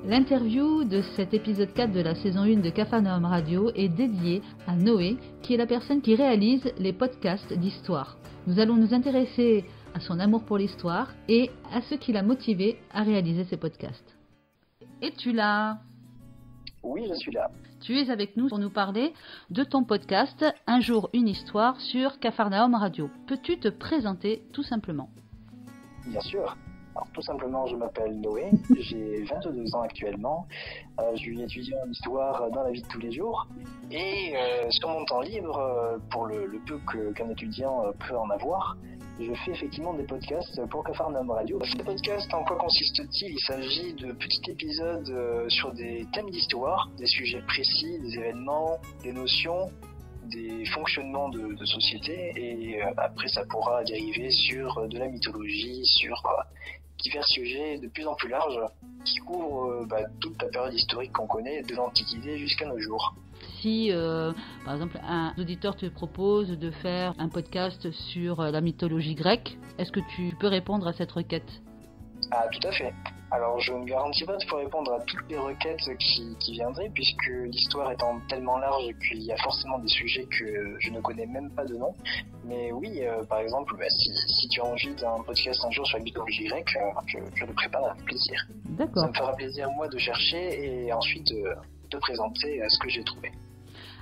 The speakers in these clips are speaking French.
L'interview de cet épisode 4 de la saison 1 de Capharnaüm Radio est dédiée à Noé, qui est la personne qui réalise les podcasts d'histoire. Nous allons nous intéresser à son amour pour l'histoire et à ce qui l'a motivé à réaliser ces podcasts. Es-tu là ? Oui, je suis là. Tu es avec nous pour nous parler de ton podcast « Un jour, une histoire » sur Capharnaüm Radio. Peux-tu te présenter tout simplement ? Bien sûr. Alors, tout simplement, je m'appelle Noé, j'ai 22 ans actuellement, je suis étudiant en histoire dans la vie de tous les jours, et sur mon temps libre, pour le peu qu'un étudiant peut en avoir, je fais effectivement des podcasts pour Capharnaüm Radio. Ces podcasts, en quoi consistent-ils ? Il s'agit de petits épisodes sur des thèmes d'histoire, des sujets précis, des événements, des notions, des fonctionnements de société, et après ça pourra dériver sur de la mythologie, sur divers sujets de plus en plus larges qui couvrent toute la période historique qu'on connaît, de l'Antiquité jusqu'à nos jours. Si, par exemple, un auditeur te propose de faire un podcast sur la mythologie grecque, est-ce que tu peux répondre à cette requête ? Ah, tout à fait. Alors, je ne garantis pas de pouvoir répondre à toutes les requêtes qui viendraient, puisque l'histoire étant tellement large qu'il y a forcément des sujets que je ne connais même pas de nom. Mais oui, par exemple, si tu as envie d'un podcast un jour sur la mythologie grecque, je le prépare avec plaisir. D'accord. Ça me fera plaisir, moi, de chercher et ensuite de présenter ce que j'ai trouvé.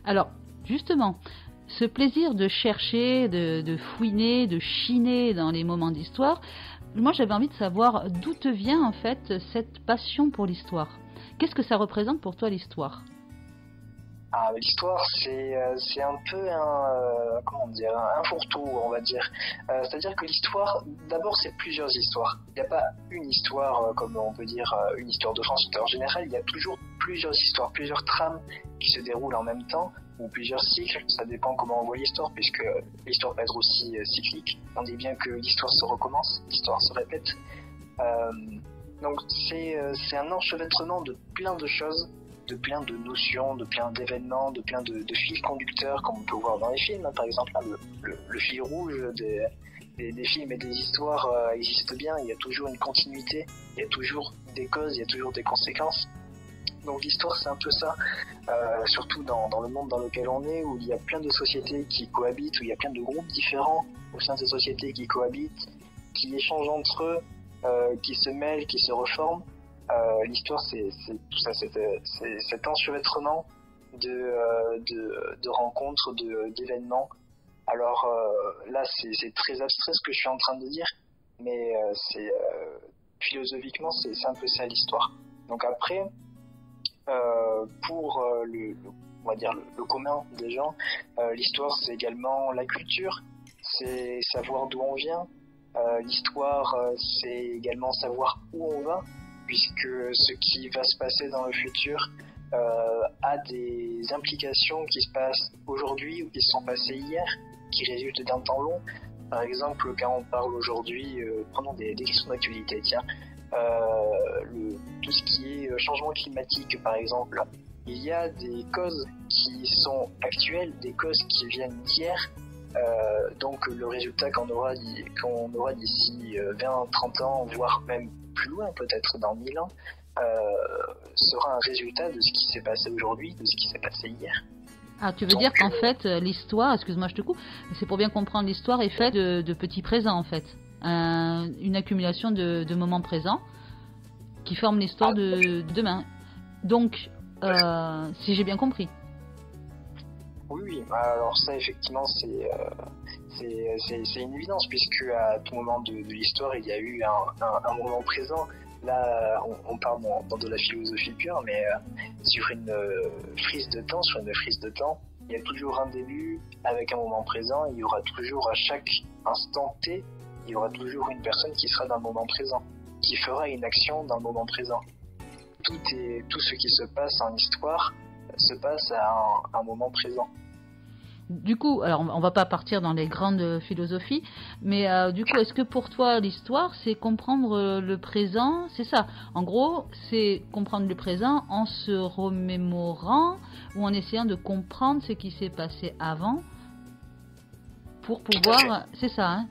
Alors, justement, ce plaisir de chercher, de fouiner, de chiner dans les moments d'histoire, moi j'avais envie de savoir d'où te vient en fait cette passion pour l'histoire. Qu'est-ce que ça représente pour toi l'histoire ? L'histoire, c'est un peu un fourre-tout, on va dire. C'est-à-dire que l'histoire, d'abord, c'est plusieurs histoires. Il n'y a pas une histoire, comme on peut dire, une histoire de France. En général, il y a toujours plusieurs histoires, plusieurs trames qui se déroulent en même temps, ou plusieurs cycles. Ça dépend comment on voit l'histoire, puisque l'histoire peut être aussi cyclique. On dit bien que l'histoire se recommence, l'histoire se répète. Donc, c'est un enchevêtrement de plein de choses, de plein de notions, de plein d'événements, de plein de fils conducteurs, comme on peut voir dans les films. Par exemple, le fil rouge des films et des histoires existe bien. Il y a toujours une continuité, il y a toujours des causes, il y a toujours des conséquences. Donc l'histoire, c'est un peu ça, surtout dans le monde dans lequel on est, où il y a plein de sociétés qui cohabitent, où il y a plein de groupes différents au sein de ces sociétés qui cohabitent, qui échangent entre eux, qui se mêlent, qui se reforment. L'histoire, c'est tout ça, c'est cet enchevêtrement de rencontres, d'événements. Alors là, c'est très abstrait ce que je suis en train de dire, mais philosophiquement, c'est un peu ça l'histoire. Donc après, pour on va dire le commun des gens, l'histoire, c'est également la culture, c'est savoir d'où on vient. L'histoire, c'est également savoir où on va, puisque ce qui va se passer dans le futur a des implications qui se passent aujourd'hui ou qui se sont passées hier, qui résultent d'un temps long. Par exemple, quand on parle aujourd'hui, prenons des questions d'actualité, tiens, tout ce qui est changement climatique, par exemple, il y a des causes qui sont actuelles, des causes qui viennent d'hier. Donc le résultat qu'on aura d'ici 20, 30 ans, voire même plus loin, peut-être dans 1000 ans, sera un résultat de ce qui s'est passé aujourd'hui, de ce qui s'est passé hier. Ah, tu veux dire qu'en fait, l'histoire, excuse-moi, je te coupe, c'est pour bien comprendre, l'histoire est faite de petits présents, en fait. Une accumulation de moments présents qui forment l'histoire de demain. Donc, si j'ai bien compris. Oui, alors ça, effectivement, c'est une évidence, puisque à tout moment de l'histoire, il y a eu un moment présent. Là, on parle dans de la philosophie pure, mais sur une frise de temps, il y a toujours un début avec un moment présent. Il y aura toujours, à chaque instant T, il y aura toujours une personne qui sera dans le moment présent, qui fera une action dans le moment présent. Tout ce qui se passe en histoire se passe à un moment présent. Du coup, alors on va pas partir dans les grandes philosophies, mais du coup, est-ce que pour toi l'histoire, c'est comprendre le présent, c'est ça? En gros, c'est comprendre le présent en se remémorant ou en essayant de comprendre ce qui s'est passé avant pour pouvoir, c'est ça, hein?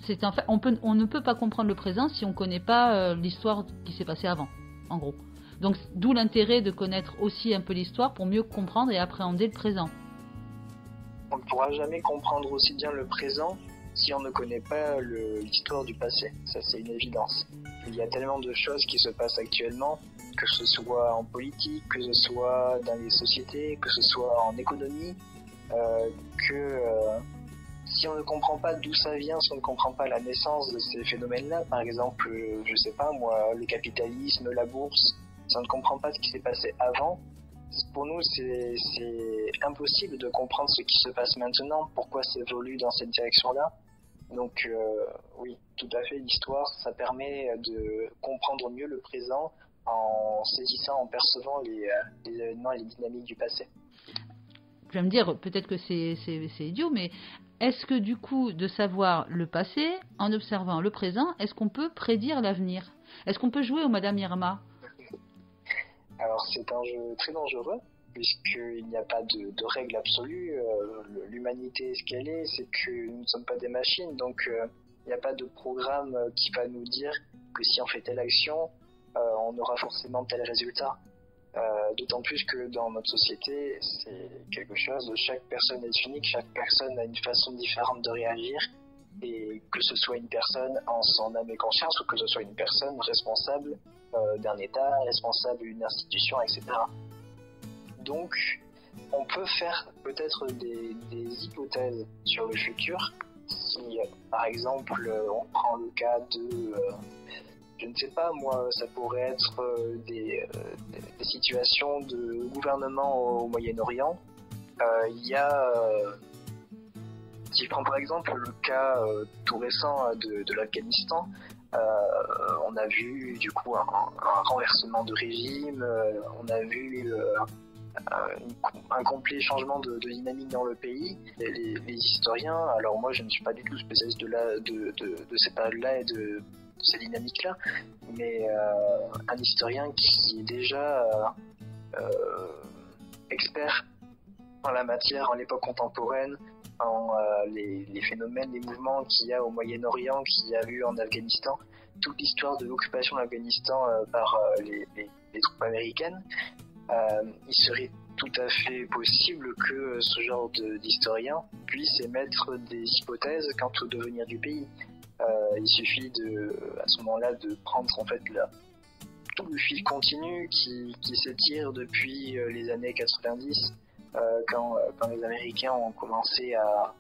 C'est en fait, on ne peut pas comprendre le présent si on connaît pas l'histoire qui s'est passée avant, en gros. Donc d'où l'intérêt de connaître aussi un peu l'histoire pour mieux comprendre et appréhender le présent. On ne pourra jamais comprendre aussi bien le présent si on ne connaît pas l'histoire du passé. Ça, c'est une évidence. Il y a tellement de choses qui se passent actuellement, que ce soit en politique, que ce soit dans les sociétés, que ce soit en économie, que si on ne comprend pas d'où ça vient, si on ne comprend pas la naissance de ces phénomènes-là, par exemple, je sais pas moi, le capitalisme, la bourse, si on ne comprend pas ce qui s'est passé avant, pour nous c'est impossible de comprendre ce qui se passe maintenant, pourquoi ça évolue dans cette direction-là. Donc oui, tout à fait, l'histoire, ça permet de comprendre mieux le présent en saisissant, en percevant les événements et les dynamiques du passé. Tu vas me dire, peut-être que c'est idiot, mais est-ce que du coup, de savoir le passé, en observant le présent, est-ce qu'on peut prédire l'avenir? Est-ce qu'on peut jouer au Madame Irma? Alors c'est un jeu très dangereux, puisqu'il n'y a pas de règle absolue. L'humanité est ce qu'elle est, c'est que nous ne sommes pas des machines, donc il n'y a pas de programme qui va nous dire que si on fait telle action, on aura forcément tel résultat. D'autant plus que dans notre société, c'est quelque chose, chaque personne est unique, chaque personne a une façon différente de réagir, et que ce soit une personne en son âme et conscience, ou que ce soit une personne responsable d'un État, responsable d'une institution, etc. Donc, on peut faire peut-être des hypothèses sur le futur, si par exemple on prend le cas de... je ne sais pas, moi, ça pourrait être des situations de gouvernement au Moyen-Orient. Il y a, si je prends par exemple le cas tout récent de l'Afghanistan, on a vu du coup un renversement de régime, on a vu un complet changement de dynamique dans le pays. Et les historiens, alors moi je ne suis pas du tout spécialiste de ces périodes-là et de ces dynamiques-là, mais un historien qui est déjà expert en la matière, en l'époque contemporaine, en les phénomènes, les mouvements qu'il y a au Moyen-Orient, qu'il y a eu en Afghanistan, toute l'histoire de l'occupation de l'Afghanistan par les troupes américaines, il serait tout à fait possible que ce genre d'historien puisse émettre des hypothèses quant au devenir du pays. Il suffit à ce moment-là de prendre en fait tout le fil continu qui s'étire depuis les années 90, quand les Américains ont commencé à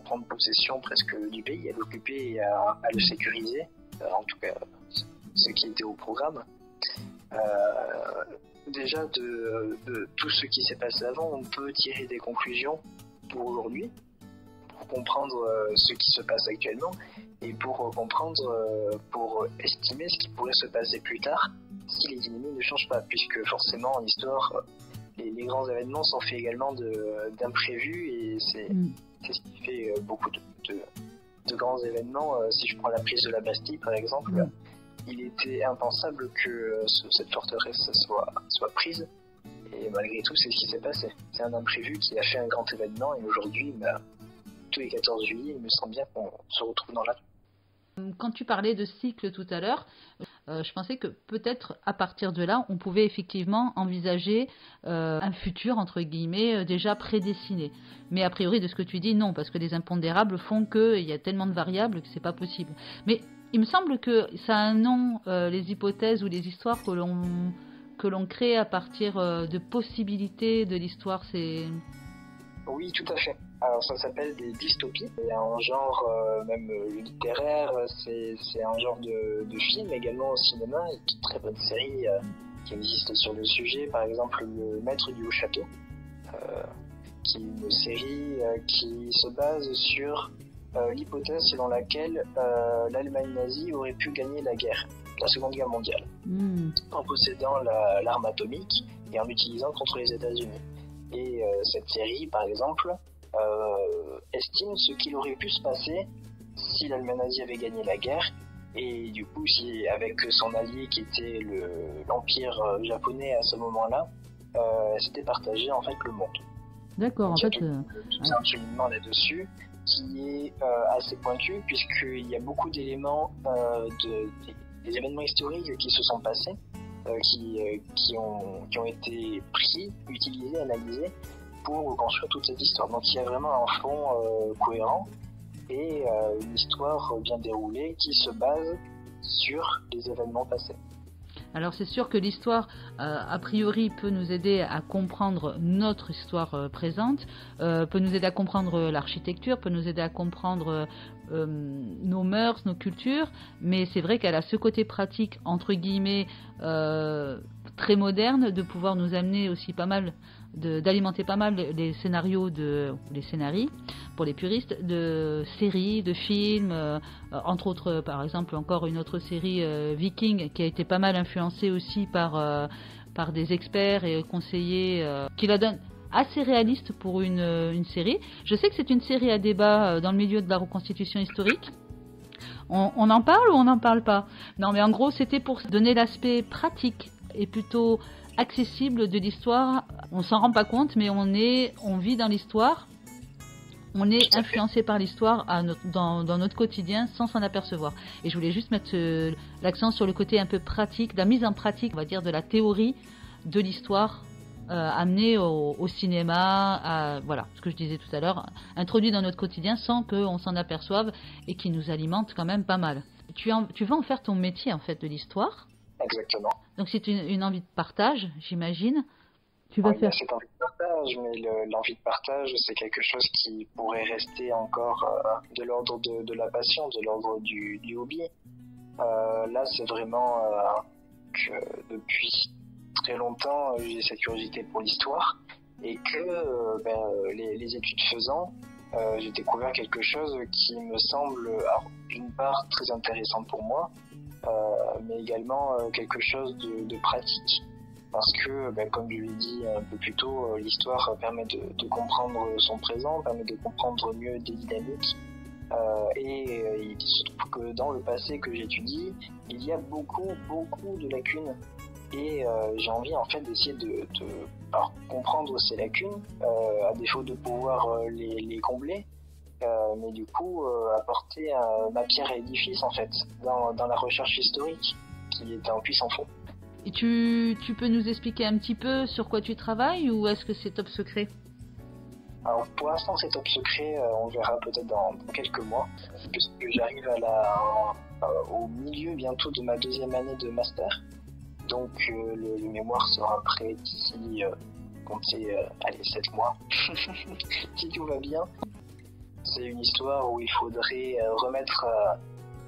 prendre possession presque du pays, à l'occuper et à le sécuriser, en tout cas ce qui était au programme. Déjà de tout ce qui s'est passé avant, on peut tirer des conclusions pour aujourd'hui, pour comprendre ce qui se passe actuellement et pour comprendre, pour estimer ce qui pourrait se passer plus tard si les dynamiques ne changent pas, puisque forcément en histoire les grands événements sont faits également d'imprévus, et c'est ce qui fait beaucoup de grands événements. Si je prends la prise de la Bastille par exemple, il était impensable que cette forteresse soit prise, et malgré tout c'est ce qui s'est passé. C'est un imprévu qui a fait un grand événement, et aujourd'hui tous les 14 juillet il me semble bien qu'on se retrouve dans la... Quand tu parlais de cycle tout à l'heure, je pensais que peut-être à partir de là, on pouvait effectivement envisager un futur, entre guillemets, déjà prédestiné. Mais a priori, de ce que tu dis, non, parce que les impondérables font qu'il y a tellement de variables que c'est pas possible. Mais il me semble que ça a un nom, les hypothèses ou les histoires que l'on crée à partir de possibilités de l'histoire. Oui, tout à fait. Alors ça s'appelle des dystopies. Il y a un genre même littéraire, c'est un genre de film également au cinéma, et de très bonnes séries qui existent sur le sujet. Par exemple, Le Maître du Haut Château, qui est une série qui se base sur l'hypothèse selon laquelle l'Allemagne nazie aurait pu gagner la Seconde Guerre mondiale, en possédant l'arme atomique et en l'utilisant contre les États-Unis. Et cette série, par exemple, estime ce qu'il aurait pu se passer si l'Allemagne nazie avait gagné la guerre, et du coup, si avec son allié qui était l'Empire japonais à ce moment-là, s'était partagé en fait le monde. D'accord, donc, en fait... tout un cheminement là-dessus qui est assez pointu, puisqu'il y a beaucoup d'éléments, des événements historiques qui se sont passés, qui ont été pris, utilisés, analysés pour construire toute cette histoire. Donc il y a vraiment un fond cohérent et une histoire bien déroulée qui se base sur les événements passés. Alors c'est sûr que l'histoire, a priori, peut nous aider à comprendre notre histoire présente, peut nous aider à comprendre l'architecture, peut nous aider à comprendre nos mœurs, nos cultures, mais c'est vrai qu'elle a ce côté pratique, entre guillemets, très moderne, de pouvoir nous amener aussi pas mal, d'alimenter pas mal les scénarios, les scénarii, pour les puristes, de séries, de films, entre autres, par exemple, encore une autre série Viking, qui a été pas mal influencée aussi par des experts et conseillers, qui la donnent assez réaliste pour une série. Je sais que c'est une série à débat dans le milieu de la reconstitution historique. On en parle ou on n'en parle pas? Non, mais en gros, c'était pour donner l'aspect pratique et plutôt accessible de l'histoire. On s'en rend pas compte, mais on vit dans l'histoire. On est influencé par l'histoire dans notre quotidien sans s'en apercevoir. Et je voulais juste mettre l'accent sur le côté un peu pratique, la mise en pratique, on va dire, de la théorie de l'histoire amenée au cinéma, voilà, ce que je disais tout à l'heure, introduit dans notre quotidien sans qu'on s'en aperçoive et qui nous alimente quand même pas mal. Tu vas en faire ton métier, en fait, de l'histoire. Exactement. Donc c'est une envie de partage, j'imagine. Tu vas faire. faire. C'est envie de partage, mais l'envie de partage, c'est quelque chose qui pourrait rester encore de l'ordre de la passion, de l'ordre du hobby. Là, c'est vraiment que depuis très longtemps, j'ai cette curiosité pour l'histoire et que les études faisant, j'ai découvert quelque chose qui me semble, d'une part, très intéressant pour moi, mais également quelque chose de pratique. Parce que, comme je l'ai dit un peu plus tôt, l'histoire permet de comprendre son présent, permet de comprendre mieux des dynamiques. Et il se trouve que dans le passé que j'étudie, il y a beaucoup de lacunes. Et j'ai envie en fait d'essayer de comprendre ces lacunes, à défaut de pouvoir les combler. Mais du coup, apporter ma pierre à l'édifice en fait, dans la recherche historique, qui est un puissant fond. Et tu peux nous expliquer un petit peu sur quoi tu travailles ou est-ce que c'est top secret? Alors pour l'instant c'est top secret, on verra peut-être dans quelques mois, puisque j'arrive au milieu bientôt de ma deuxième année de master. Donc le mémoire sera prêt d'ici, comptez, 7 mois, si tout va bien. C'est une histoire où il faudrait remettre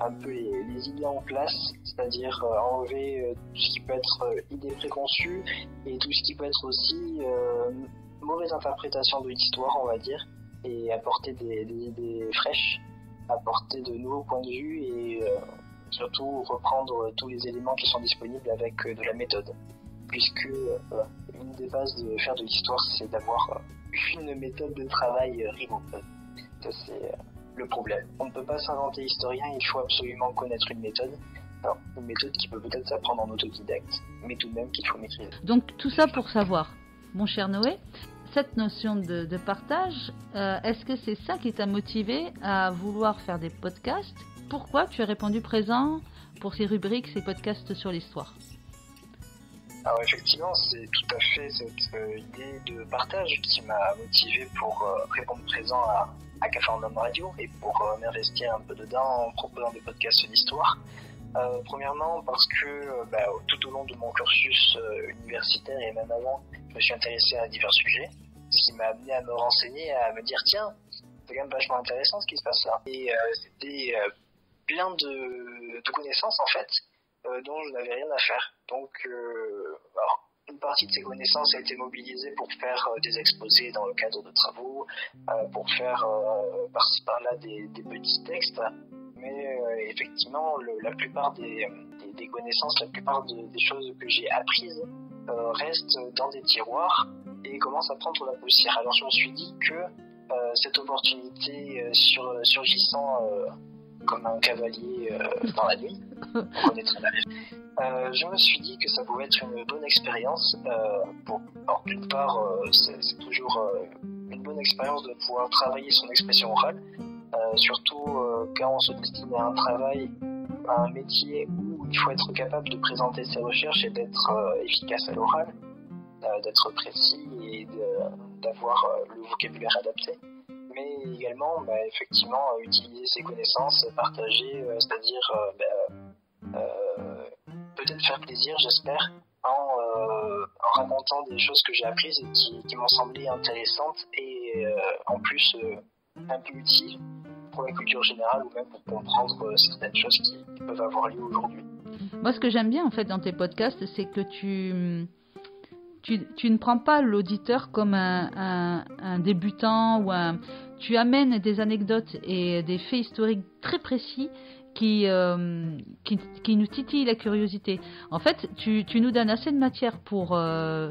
un peu les idées en place, c'est-à-dire enlever tout ce qui peut être idées préconçues et tout ce qui peut être aussi mauvaise interprétation de l'histoire, on va dire, et apporter des idées fraîches, apporter de nouveaux points de vue et surtout reprendre tous les éléments qui sont disponibles avec de la méthode. Puisque une des bases de faire de l'histoire, c'est d'avoir une méthode de travail rigoureuse. Ça, c'est le problème. On ne peut pas s'inventer historien, il faut absolument connaître une méthode. Alors, une méthode qui peut peut-être s'apprendre en autodidacte, mais tout de même qu'il faut maîtriser. Donc tout ça pour savoir, mon cher Noé, cette notion de partage, est-ce que c'est ça qui t'a motivé à vouloir faire des podcasts? Pourquoi tu as répondu présent pour ces rubriques, ces podcasts sur l'histoire? Alors effectivement, c'est tout à fait cette idée de partage qui m'a motivé pour répondre présent à Capharnaüm Radio et pour m'investir un peu dedans en proposant des podcasts d'histoire. Premièrement parce que tout au long de mon cursus universitaire et même avant, je me suis intéressé à divers sujets, ce qui m'a amené à me renseigner, à me dire tiens, c'est quand même vachement intéressant ce qui se passe là. Et c'était plein de connaissances en fait dont je n'avais rien à faire. Donc une partie de ces connaissances a été mobilisée pour faire des exposés dans le cadre de travaux, pour faire par-ci par-là des petits textes. Mais effectivement, la plupart des connaissances, la plupart des choses que j'ai apprises restent dans des tiroirs et commencent à prendre la poussière. Alors je me suis dit que cette opportunité surgissant comme un cavalier dans la nuit, on connaît très bien, je me suis dit que ça pouvait être une bonne expérience. Alors d'une part, c'est toujours une bonne expérience de pouvoir travailler son expression orale. Surtout quand on se destine à un travail un métier où il faut être capable de présenter ses recherches et d'être efficace à l'oral, d'être précis et d'avoir le vocabulaire adapté. Mais également, effectivement, utiliser ses connaissances, partager, c'est-à-dire peut-être faire plaisir, j'espère, en racontant des choses que j'ai apprises et qui m'ont semblé intéressantes et en plus un peu utiles pour la culture générale ou même pour comprendre certaines choses qui peuvent avoir lieu aujourd'hui. Moi, ce que j'aime bien en fait dans tes podcasts, c'est que tu ne prends pas l'auditeur comme un débutant ou tu amènes des anecdotes et des faits historiques très précis qui nous titillent la curiosité. En fait, tu nous donnes assez de matière pour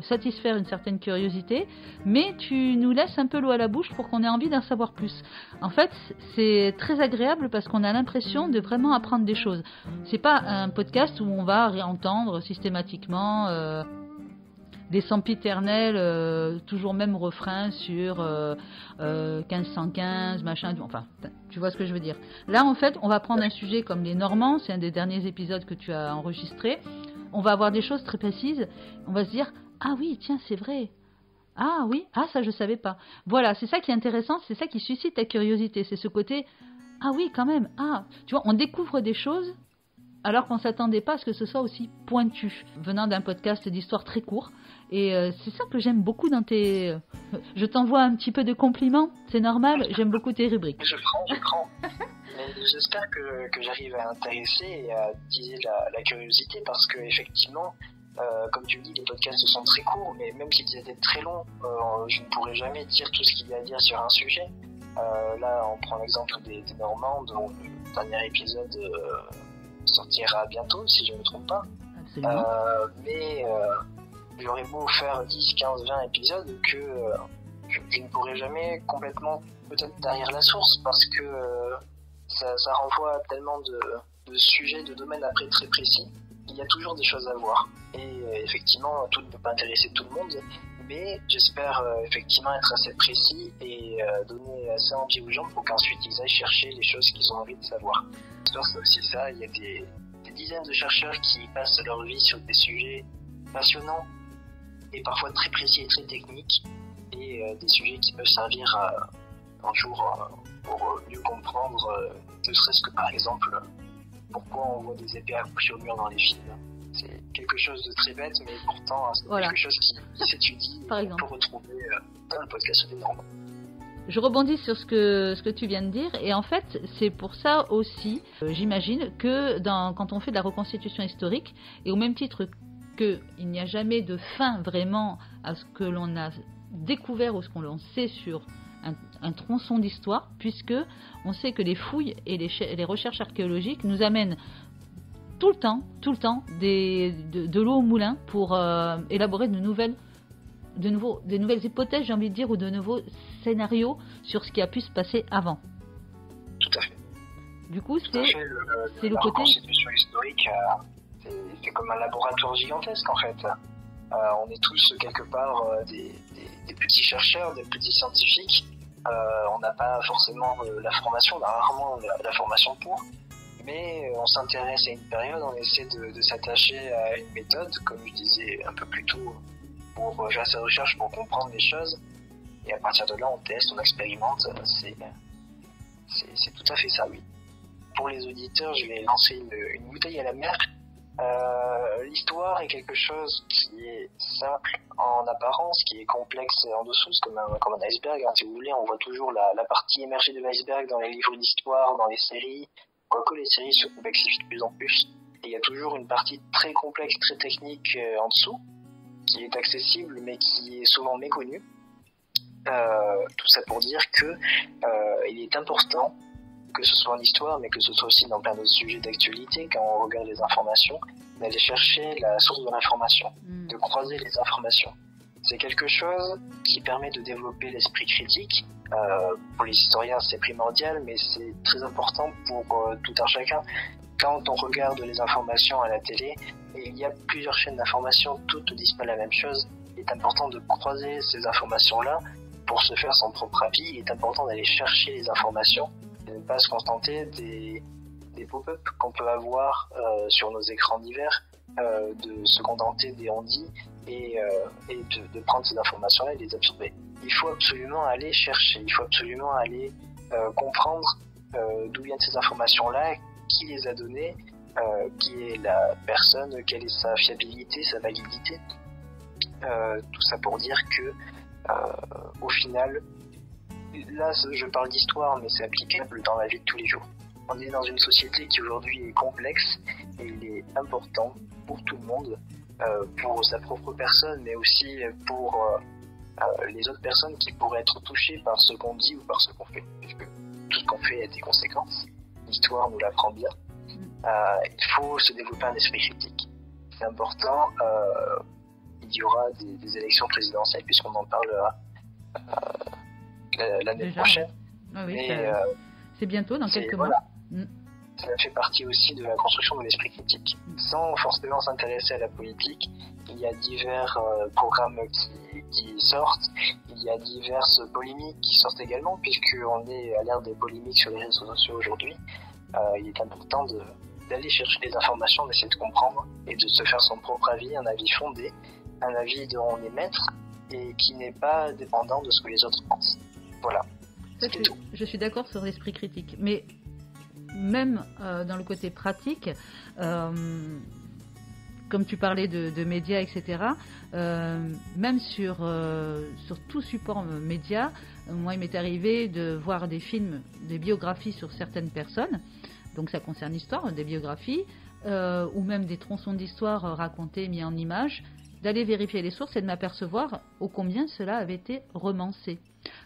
satisfaire une certaine curiosité, mais tu nous laisses un peu l'eau à la bouche pour qu'on ait envie d'en savoir plus. En fait, c'est très agréable parce qu'on a l'impression de vraiment apprendre des choses. C'est pas un podcast où on va réentendre systématiquement des sempiternels, toujours même refrain sur 1515, machin, enfin, tu vois ce que je veux dire. Là, en fait, on va prendre un sujet comme les Normands, c'est un des derniers épisodes que tu as enregistré. On va avoir des choses très précises. On va se dire, ah oui, tiens, c'est vrai. Ah oui, ah ça, je savais pas. Voilà, c'est ça qui est intéressant, c'est ça qui suscite ta curiosité. C'est ce côté, ah oui, quand même, ah, tu vois, on découvre des choses alors qu'on ne s'attendait pas à ce que ce soit aussi pointu, venant d'un podcast d'histoire très court. Et c'est ça que j'aime beaucoup dans tes... Je t'envoie un petit peu de compliments, c'est normal, j'aime beaucoup tes rubriques. Je prends. Mais j'espère que j'arrive à intéresser et à attiser la curiosité parce que effectivement, comme tu le dis, les podcasts sont très courts, mais même s'ils étaient très longs, je ne pourrais jamais dire tout ce qu'il y a à dire sur un sujet. Là, on prend l'exemple des Normands, dont le dernier épisode sortira bientôt, si je ne me trompe pas. Absolument. Mais j'aurais beau faire 10, 15, 20 épisodes que je ne pourrais jamais complètement peut-être derrière la source parce que ça renvoie à tellement de sujets, de domaines après très précis. Il y a toujours des choses à voir. Et effectivement, tout ne peut pas intéresser tout le monde, mais j'espère effectivement être assez précis et donner assez envie aux gens pour qu'ensuite ils aillent chercher les choses qu'ils ont envie de savoir. J'espère que c'est aussi ça. Il y a des dizaines de chercheurs qui passent leur vie sur des sujets passionnants et parfois très précis et très techniques et des sujets qui peuvent servir un jour pour mieux comprendre ne serait-ce que par exemple pourquoi on voit des épées accrochées au mur dans les films. C'est quelque chose de très bête mais pourtant c'est quelque chose qui s'étudie et qu'on peut retrouver dans le podcast des Normands. Je rebondis sur ce que tu viens de dire et en fait c'est pour ça aussi j'imagine que quand on fait de la reconstitution historique et au même titre qu'il n'y a jamais de fin vraiment à ce que l'on a découvert ou ce qu'on sait sur un tronçon d'histoire, puisque on sait que les fouilles et les recherches archéologiques nous amènent tout le temps de l'eau au moulin pour élaborer de nouvelles hypothèses, j'ai envie de dire, ou de nouveaux scénarios sur ce qui a pu se passer avant. Tout à fait. Du coup, c'est le la côté... reconstitution historique, c'est comme un laboratoire gigantesque en fait. On est tous quelque part des petits chercheurs, des petits scientifiques. On n'a pas forcément la formation, on a rarement la formation pour. Mais on s'intéresse à une période, on essaie de s'attacher à une méthode, comme je disais un peu plus tôt, pour faire ses recherches, pour comprendre les choses. Et à partir de là, on teste, on expérimente. C'est tout à fait ça, oui. Pour les auditeurs, je vais lancer une bouteille à la mer. L'histoire est quelque chose qui est simple en apparence, qui est complexe en dessous, c'est comme un iceberg. Si vous voulez, on voit toujours la partie émergée de l'iceberg dans les livres d'histoire, dans les séries. Quoique les séries se complexifient de plus en plus. Et il y a toujours une partie très complexe, très technique en dessous, qui est accessible mais qui est souvent méconnue. Tout ça pour dire que il est important, que ce soit en histoire, mais que ce soit aussi dans plein d'autres sujets d'actualité, quand on regarde les informations, d'aller chercher la source de l'information, de croiser les informations. C'est quelque chose qui permet de développer l'esprit critique. Pour les historiens, c'est primordial, mais c'est très important pour tout un chacun. Quand on regarde les informations à la télé, il y a plusieurs chaînes d'informations, toutes ne disent pas la même chose. Il est important de croiser ces informations-là pour se faire son propre avis. Il est important d'aller chercher les informations et ne pas se contenter des des pop-up qu'on peut avoir sur nos écrans divers, de se contenter des on-dit et de prendre ces informations-là et les absorber. Il faut absolument aller chercher, il faut absolument aller comprendre d'où viennent ces informations-là, qui les a données, qui est la personne, quelle est sa fiabilité, sa validité. Tout ça pour dire que au final, là je parle d'histoire, mais c'est applicable dans la vie de tous les jours. On est dans une société qui aujourd'hui est complexe et il est important pour tout le monde, pour sa propre personne, mais aussi pour les autres personnes qui pourraient être touchées par ce qu'on dit ou par ce qu'on fait, puisque tout ce qu'on fait a des conséquences. L'histoire nous l'apprend bien. Il faut se développer un esprit critique. C'est important. Il y aura des élections présidentielles, puisqu'on en parlera l'année prochaine. Ah oui, c'est bientôt, dans quelques mois. Ça fait partie aussi de la construction de l'esprit critique. Sans forcément s'intéresser à la politique, il y a divers programmes qui sortent, il y a diverses polémiques qui sortent également, puisqu'on est à l'ère des polémiques sur les réseaux sociaux aujourd'hui. Il est important d'aller chercher des informations, d'essayer de comprendre et de se faire son propre avis, un avis fondé, un avis dont on est maître et qui n'est pas dépendant de ce que les autres pensent. Voilà. Je suis d'accord sur l'esprit critique, mais même dans le côté pratique, comme tu parlais de médias, etc., même sur tout support média, moi il m'est arrivé de voir des films, des biographies sur certaines personnes, donc ça concerne l'histoire, des biographies, ou même des tronçons d'histoire racontés, mis en images, d'aller vérifier les sources et de m'apercevoir ô combien cela avait été romancé.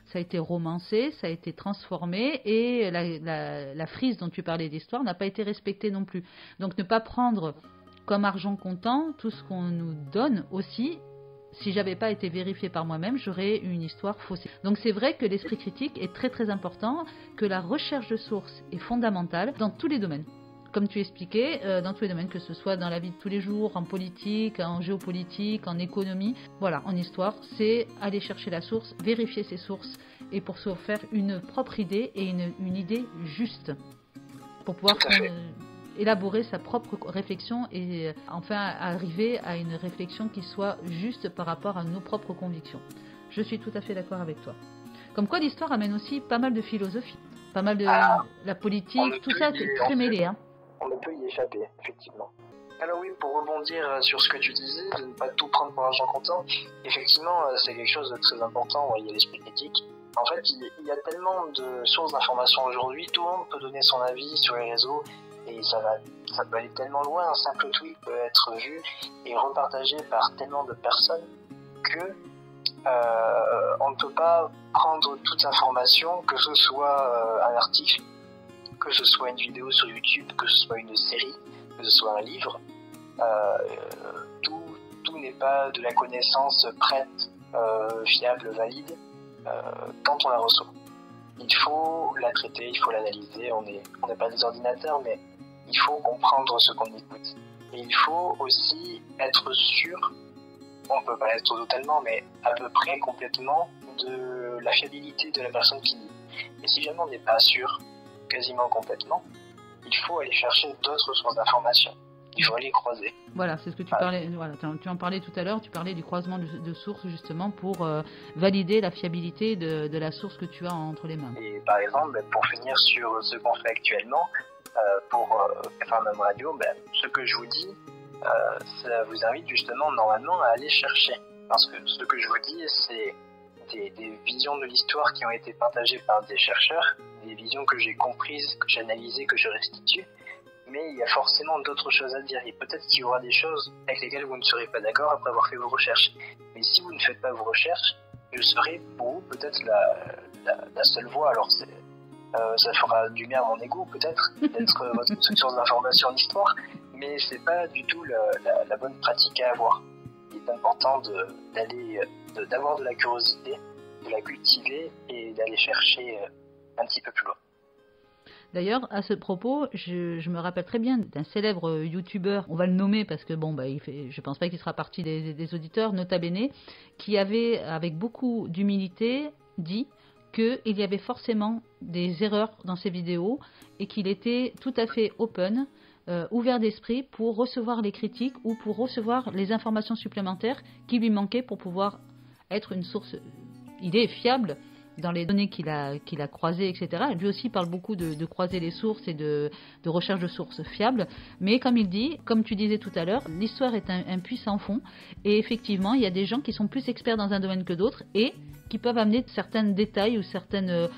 Ça a été romancé, ça a été transformé et la frise dont tu parlais d'histoire n'a pas été respectée non plus. Donc ne pas prendre comme argent comptant tout ce qu'on nous donne aussi. Si j'avais pas été vérifié par moi-même, j'aurais eu une histoire faussée. Donc c'est vrai que l'esprit critique est très très important, que la recherche de sources est fondamentale dans tous les domaines. Comme tu expliquais, dans tous les domaines, que ce soit dans la vie de tous les jours, en politique, en géopolitique, en économie, voilà, en histoire, c'est aller chercher la source, vérifier ses sources, et pour se faire une propre idée et une idée juste, pour pouvoir élaborer sa propre réflexion et enfin arriver à une réflexion qui soit juste par rapport à nos propres convictions. Je suis tout à fait d'accord avec toi. Comme quoi l'histoire amène aussi pas mal de philosophie, pas mal de la politique, tout ça, c'est très mêlé, hein. On ne peut y échapper, effectivement. Alors oui, pour rebondir sur ce que tu disais, de ne pas tout prendre pour argent comptant, effectivement, c'est quelque chose de très important, il y a l'esprit critique. En fait, il y a tellement de sources d'informations aujourd'hui, tout le monde peut donner son avis sur les réseaux, et ça peut aller tellement loin, un simple tweet peut être vu et repartagé par tellement de personnes que on ne peut pas prendre toute information, que ce soit un article, que ce soit une vidéo sur YouTube, que ce soit une série, que ce soit un livre, tout n'est pas de la connaissance prête, fiable, valide, quand on la reçoit. Il faut la traiter, il faut l'analyser, on n'est pas des ordinateurs, mais il faut comprendre ce qu'on écoute. Et il faut aussi être sûr, on ne peut pas l'être totalement, mais à peu près complètement, de la fiabilité de la personne qui dit. Et si jamais on n'est pas sûr, quasiment complètement, il faut aller chercher d'autres sources d'informations. Il faut aller croiser. Voilà, c'est ce que tu parlais. Voilà, tu en parlais tout à l'heure. Tu parlais du croisement de sources justement pour valider la fiabilité de la source que tu as entre les mains. Et par exemple, pour finir sur ce qu'on fait actuellement pour FM Radio, ce que je vous dis, ça vous invite justement normalement à aller chercher, parce que ce que je vous dis, c'est des visions de l'histoire qui ont été partagées par des chercheurs, des visions que j'ai comprises, que j'ai analysées, que je restitue, mais il y a forcément d'autres choses à dire, et peut-être qu'il y aura des choses avec lesquelles vous ne serez pas d'accord après avoir fait vos recherches. Mais si vous ne faites pas vos recherches, je serai pour vous peut-être la seule voie. Alors ça fera du bien à mon ego peut-être, d'être votre source d'information en histoire, mais c'est pas du tout la bonne pratique à avoir. Il est important d'avoir de la curiosité, de la cultiver et d'aller chercher un petit peu plus loin. D'ailleurs, à ce propos, je me rappelle très bien d'un célèbre youtubeur, on va le nommer parce que je pense pas qu'il sera partie des auditeurs, Nota Bene, qui avait, avec beaucoup d'humilité, dit qu'il y avait forcément des erreurs dans ses vidéos et qu'il était tout à fait open, ouvert d'esprit pour recevoir les critiques ou pour recevoir les informations supplémentaires qui lui manquaient pour pouvoir être une source. Il est fiable dans les données qu'il a croisées, etc. Lui aussi parle beaucoup de croiser les sources et de recherche de sources fiables. Mais comme il dit, comme tu disais tout à l'heure, l'histoire est un puissant fond. Et effectivement, il y a des gens qui sont plus experts dans un domaine que d'autres et qui peuvent amener certains détails ou certaines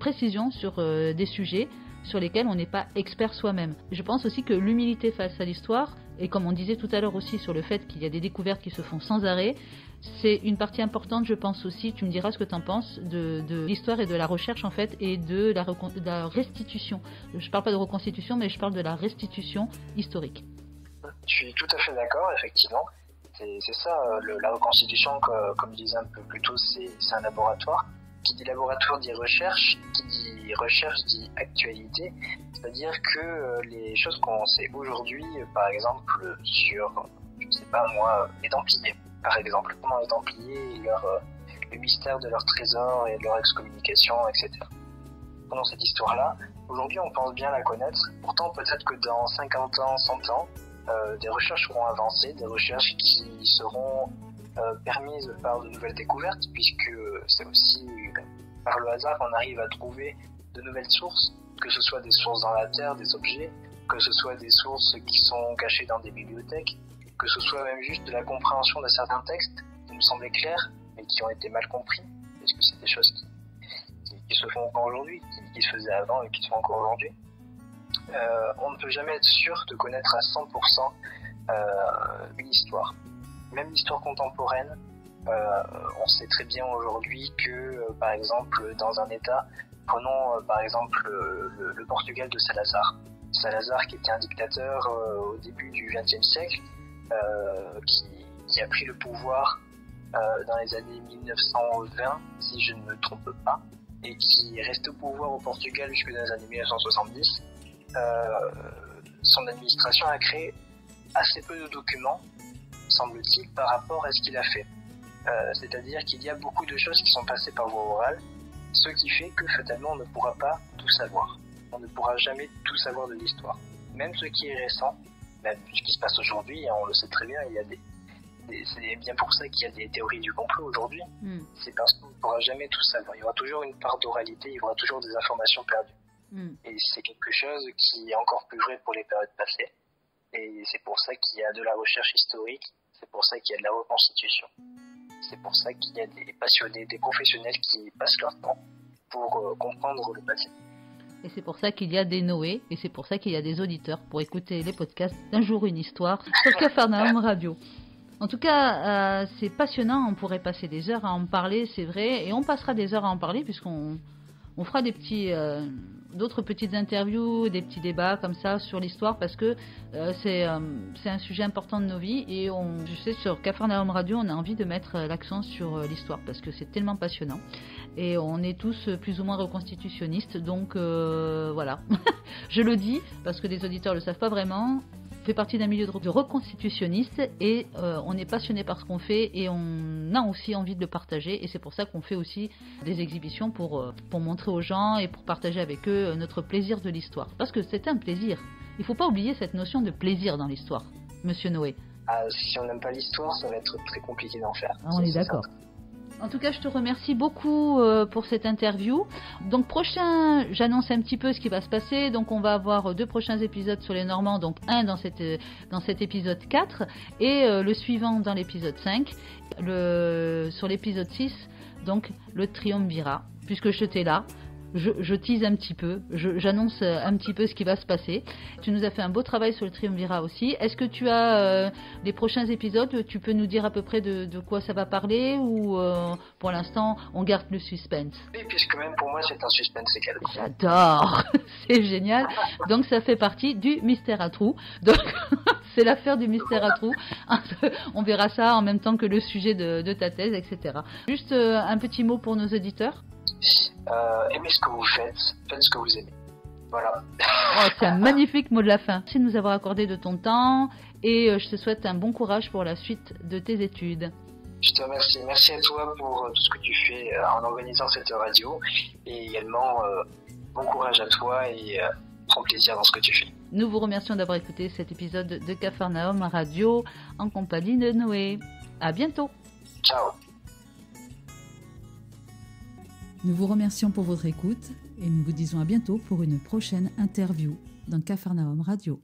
précisions sur des sujets sur lesquels on n'est pas expert soi-même. Je pense aussi que l'humilité face à l'histoire, et comme on disait tout à l'heure aussi sur le fait qu'il y a des découvertes qui se font sans arrêt, c'est une partie importante, je pense aussi, tu me diras ce que tu en penses, de l'histoire et de la recherche en fait, et de la restitution. Je ne parle pas de reconstitution, mais je parle de la restitution historique. Je suis tout à fait d'accord, effectivement. C'est ça, la reconstitution, comme je disais un peu plus tôt, c'est un laboratoire. Qui dit laboratoire dit recherche, qui dit recherche dit actualité, c'est-à-dire que les choses qu'on sait aujourd'hui, par exemple sur, je sais pas moi, les Templiers, par exemple, comment les Templiers, le mystère de leur trésor et de leur excommunication, etc. Pendant cette histoire-là, aujourd'hui on pense bien la connaître, pourtant peut-être que dans 50 ans, 100 ans, des recherches seront avancées, des recherches qui seront permises par de nouvelles découvertes, puisque c'est aussi par le hasard qu'on arrive à trouver de nouvelles sources, que ce soit des sources dans la terre, des objets, que ce soit des sources qui sont cachées dans des bibliothèques, que ce soit même juste de la compréhension de certains textes qui nous semblaient clairs, mais qui ont été mal compris, parce que c'est des choses qui se font encore aujourd'hui, qui se faisaient avant et qui se font encore aujourd'hui. On ne peut jamais être sûr de connaître à 100% une histoire. Même l'histoire contemporaine, on sait très bien aujourd'hui que, par exemple, dans un État, prenons par exemple le Portugal de Salazar. Salazar qui était un dictateur au début du XXe siècle, qui a pris le pouvoir dans les années 1920, si je ne me trompe pas, et qui est resté au pouvoir au Portugal jusque dans les années 1970. Son administration a créé assez peu de documents, semble-t-il, par rapport à ce qu'il a fait. C'est-à-dire qu'il y a beaucoup de choses qui sont passées par voie orale, ce qui fait que fatalement on ne pourra pas tout savoir. On ne pourra jamais tout savoir de l'histoire. Même ce qui est récent, même ce qui se passe aujourd'hui, on le sait très bien, c'est bien pour ça qu'il y a des théories du complot aujourd'hui. C'est parce qu'on ne pourra jamais tout savoir. Il y aura toujours une part d'oralité, il y aura toujours des informations perdues. Et c'est quelque chose qui est encore plus vrai pour les périodes passées. Et c'est pour ça qu'il y a de la recherche historique, c'est pour ça qu'il y a de la reconstitution. C'est pour ça qu'il y a des passionnés, des professionnels qui passent leur temps pour comprendre le passé. Et c'est pour ça qu'il y a des Noé, et c'est pour ça qu'il y a des auditeurs pour écouter les podcasts d'Un jour une histoire sur Capharnaüm Radio. En tout cas, c'est passionnant, on pourrait passer des heures à en parler, c'est vrai, et on passera des heures à en parler puisqu'on fera d'autres petites interviews, des petits débats comme ça sur l'histoire parce que c'est un sujet important de nos vies et je sais sur Capharnaüm Radio on a envie de mettre l'accent sur l'histoire parce que c'est tellement passionnant et on est tous plus ou moins reconstitutionnistes donc voilà je le dis parce que les auditeurs le savent pas vraiment. Fait partie d'un milieu de reconstitutionnistes et on est passionné par ce qu'on fait et on a aussi envie de le partager et c'est pour ça qu'on fait aussi des exhibitions pour montrer aux gens et pour partager avec eux notre plaisir de l'histoire parce que c'est un plaisir. Il ne faut pas oublier cette notion de plaisir dans l'histoire, Monsieur Noé. Si on n'aime pas l'histoire, ça va être très compliqué d'en faire. On est d'accord. En tout cas, je te remercie beaucoup pour cette interview. Donc j'annonce un petit peu ce qui va se passer. Donc on va avoir 2 prochains épisodes sur les Normands, donc un dans cet épisode 4 et le suivant dans l'épisode 5. Sur l'épisode 6, donc le triumvirat, puisque j'étais là. Je tease un petit peu, j'annonce un petit peu ce qui va se passer. Tu nous as fait un beau travail sur le triumvirat aussi. Est-ce que tu as les prochains épisodes, tu peux nous dire à peu près de quoi ça va parler ou pour l'instant on garde le suspense? Oui, puisque même pour moi c'est un suspense égal. J'adore, c'est génial. Donc ça fait partie du mystère à trous. Donc c'est l'affaire du mystère à trous. On verra ça en même temps que le sujet de ta thèse, etc. Juste un petit mot pour nos auditeurs. Aimez ce que vous faites ce que vous aimez. Voilà. Oh, c'est un magnifique mot de la fin. Merci de nous avoir accordé de ton temps et je te souhaite un bon courage pour la suite de tes études. Je te remercie. Merci à toi pour tout ce que tu fais en organisant cette radio et également bon courage à toi et prends plaisir dans ce que tu fais. Nous vous remercions d'avoir écouté cet épisode de Capharnaüm Radio en compagnie de Noé. À bientôt. Ciao. Nous vous remercions pour votre écoute et nous vous disons à bientôt pour une prochaine interview dans Capharnaüm Radio.